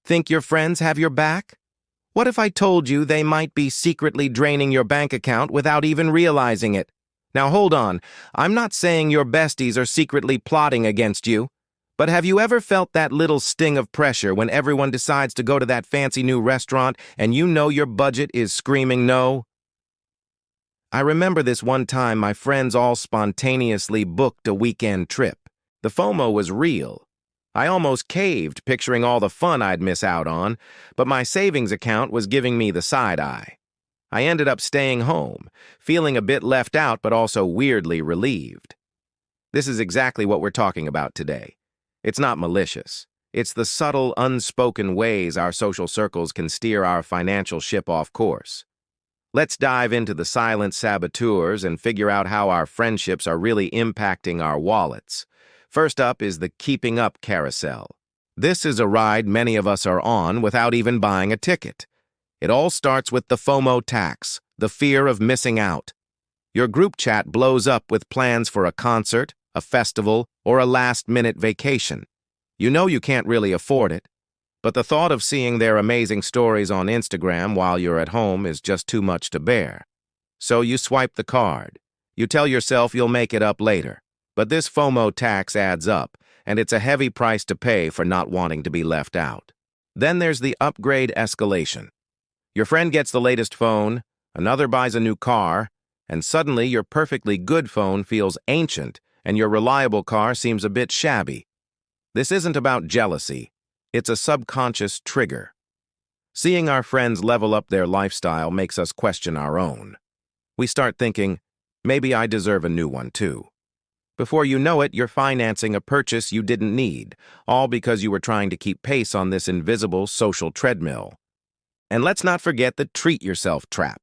Think your friends have your back? What if I told you they might be secretly draining your bank account without even realizing it? Now hold on, I'm not saying your besties are secretly plotting against you, but have you ever felt that little sting of pressure when everyone decides to go to that fancy new restaurant and you know your budget is screaming no? I remember this one time my friends all spontaneously booked a weekend trip. The FOMO was real. I almost caved, picturing all the fun I'd miss out on, but my savings account was giving me the side eye. I ended up staying home, feeling a bit left out but also weirdly relieved. This is exactly what we're talking about today. It's not malicious. It's the subtle, unspoken ways our social circles can steer our financial ship off course. Let's dive into the silent saboteurs and figure out how our friendships are really impacting our wallets. First up is the keeping up carousel. This is a ride many of us are on without even buying a ticket. It all starts with the FOMO tax, the fear of missing out. Your group chat blows up with plans for a concert, a festival, or a last-minute vacation. You know you can't really afford it, but the thought of seeing their amazing stories on Instagram while you're at home is just too much to bear. So you swipe the card. You tell yourself you'll make it up later. But this FOMO tax adds up, and it's a heavy price to pay for not wanting to be left out. Then there's the upgrade escalation. Your friend gets the latest phone, another buys a new car, and suddenly your perfectly good phone feels ancient and your reliable car seems a bit shabby. This isn't about jealousy. It's a subconscious trigger. Seeing our friends level up their lifestyle makes us question our own. We start thinking, maybe I deserve a new one too. Before you know it, you're financing a purchase you didn't need, all because you were trying to keep pace on this invisible social treadmill. And let's not forget the treat yourself trap.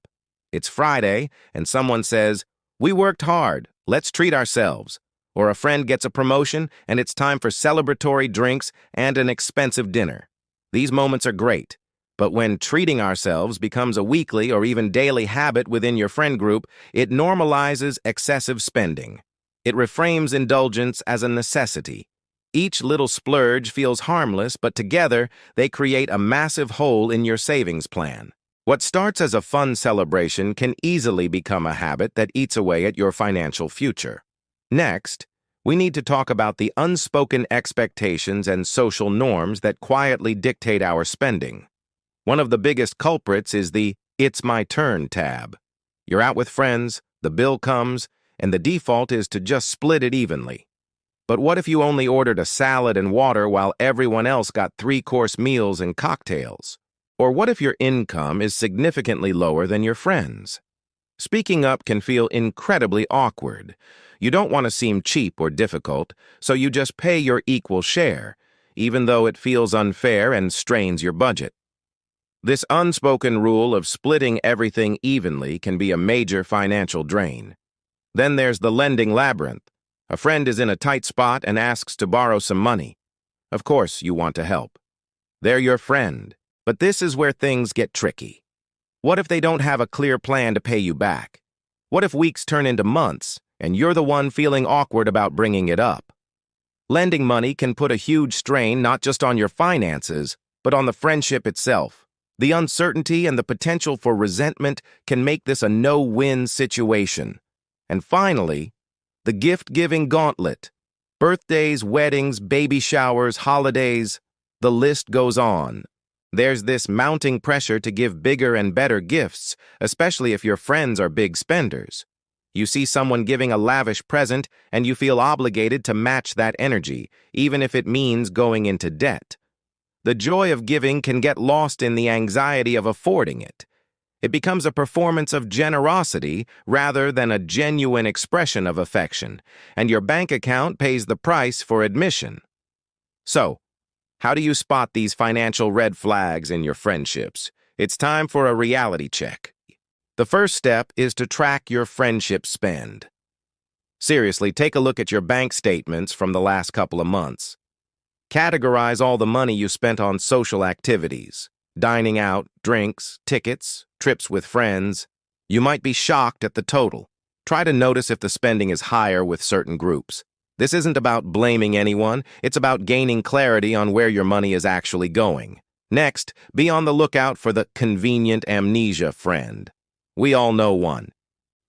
It's Friday, and someone says, "We worked hard, let's treat ourselves." Or a friend gets a promotion, and it's time for celebratory drinks and an expensive dinner. These moments are great, but when treating ourselves becomes a weekly or even daily habit within your friend group, it normalizes excessive spending. It reframes indulgence as a necessity. Each little splurge feels harmless, but together they create a massive hole in your savings plan. What starts as a fun celebration can easily become a habit that eats away at your financial future. Next, we need to talk about the unspoken expectations and social norms that quietly dictate our spending. One of the biggest culprits is the "it's my turn" tab. You're out with friends, the bill comes, and the default is to just split it evenly. But what if you only ordered a salad and water while everyone else got 3-course meals and cocktails? Or what if your income is significantly lower than your friends? Speaking up can feel incredibly awkward. You don't want to seem cheap or difficult, so you just pay your equal share, even though it feels unfair and strains your budget. This unspoken rule of splitting everything evenly can be a major financial drain. Then there's the lending labyrinth. A friend is in a tight spot and asks to borrow some money. Of course, you want to help. They're your friend, but this is where things get tricky. What if they don't have a clear plan to pay you back? What if weeks turn into months, and you're the one feeling awkward about bringing it up? Lending money can put a huge strain not just on your finances, but on the friendship itself. The uncertainty and the potential for resentment can make this a no-win situation. And finally, the gift-giving gauntlet. Birthdays, weddings, baby showers, holidays, the list goes on. There's this mounting pressure to give bigger and better gifts, especially if your friends are big spenders. You see someone giving a lavish present, and you feel obligated to match that energy, even if it means going into debt. The joy of giving can get lost in the anxiety of affording it. It becomes a performance of generosity rather than a genuine expression of affection, and your bank account pays the price for admission. So, how do you spot these financial red flags in your friendships? It's time for a reality check. The first step is to track your friendship spend. Seriously, take a look at your bank statements from the last couple of months. Categorize all the money you spent on social activities, dining out, drinks, tickets, trips with friends. You might be shocked at the total. Try to notice if the spending is higher with certain groups. This isn't about blaming anyone, it's about gaining clarity on where your money is actually going. Next, be on the lookout for the convenient amnesia friend. We all know one.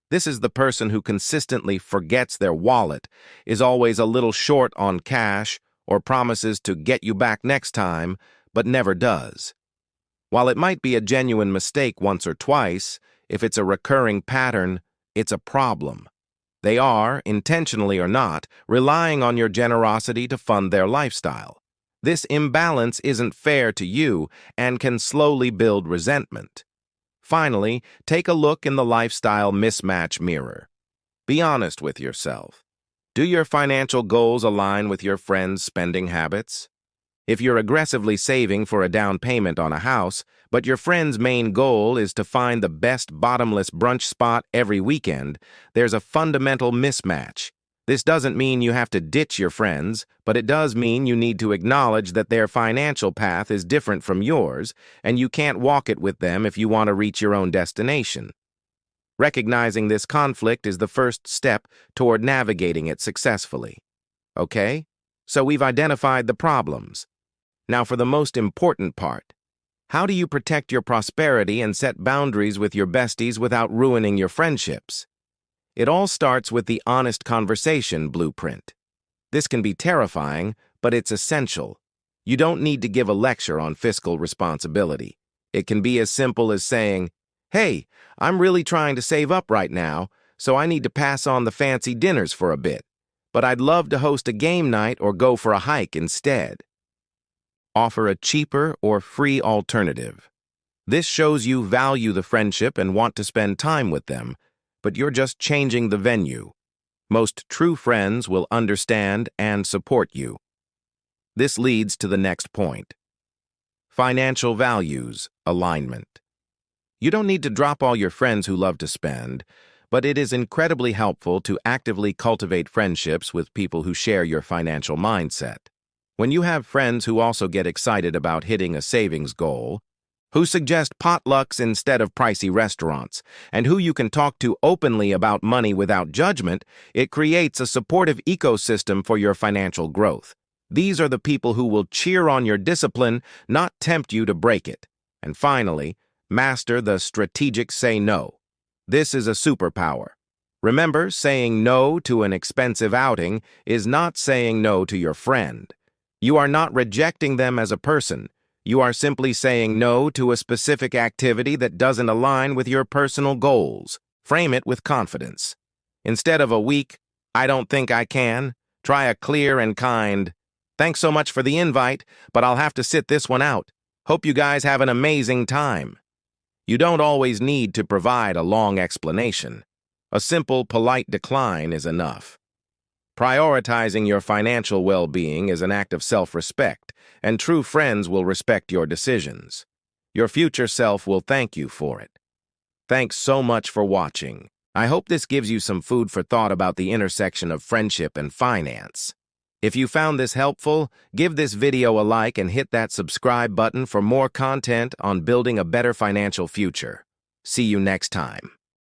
This is the person who consistently forgets their wallet, is always a little short on cash, or promises to get you back next time, but never does. While it might be a genuine mistake once or twice, if it's a recurring pattern, it's a problem. They are, intentionally or not, relying on your generosity to fund their lifestyle. This imbalance isn't fair to you and can slowly build resentment. Finally, take a look in the lifestyle mismatch mirror. Be honest with yourself. Do your financial goals align with your friends' spending habits? If you're aggressively saving for a down payment on a house, but your friend's main goal is to find the best bottomless brunch spot every weekend, there's a fundamental mismatch. This doesn't mean you have to ditch your friends, but it does mean you need to acknowledge that their financial path is different from yours, and you can't walk it with them if you want to reach your own destination. Recognizing this conflict is the first step toward navigating it successfully. Okay? So we've identified the problems. Now for the most important part. How do you protect your prosperity and set boundaries with your besties without ruining your friendships? It all starts with the honest conversation blueprint. This can be terrifying, but it's essential. You don't need to give a lecture on fiscal responsibility. It can be as simple as saying, "Hey, I'm really trying to save up right now, so I need to pass on the fancy dinners for a bit, but I'd love to host a game night or go for a hike instead." Offer a cheaper or free alternative. This shows you value the friendship and want to spend time with them, but you're just changing the venue. Most true friends will understand and support you. This leads to the next point. Financial values alignment. You don't need to drop all your friends who love to spend, but it is incredibly helpful to actively cultivate friendships with people who share your financial mindset. When you have friends who also get excited about hitting a savings goal, who suggest potlucks instead of pricey restaurants, and who you can talk to openly about money without judgment, it creates a supportive ecosystem for your financial growth. These are the people who will cheer on your discipline, not tempt you to break it. And finally, master the strategic say no. This is a superpower. Remember, saying no to an expensive outing is not saying no to your friend. You are not rejecting them as a person. You are simply saying no to a specific activity that doesn't align with your personal goals. Frame it with confidence. Instead of a weak, "I don't think I can," try a clear and kind, "Thanks so much for the invite, but I'll have to sit this one out. Hope you guys have an amazing time." You don't always need to provide a long explanation. A simple, polite decline is enough. Prioritizing your financial well-being is an act of self-respect, and true friends will respect your decisions. Your future self will thank you for it. Thanks so much for watching. I hope this gives you some food for thought about the intersection of friendship and finance. If you found this helpful, give this video a like and hit that subscribe button for more content on building a better financial future. See you next time.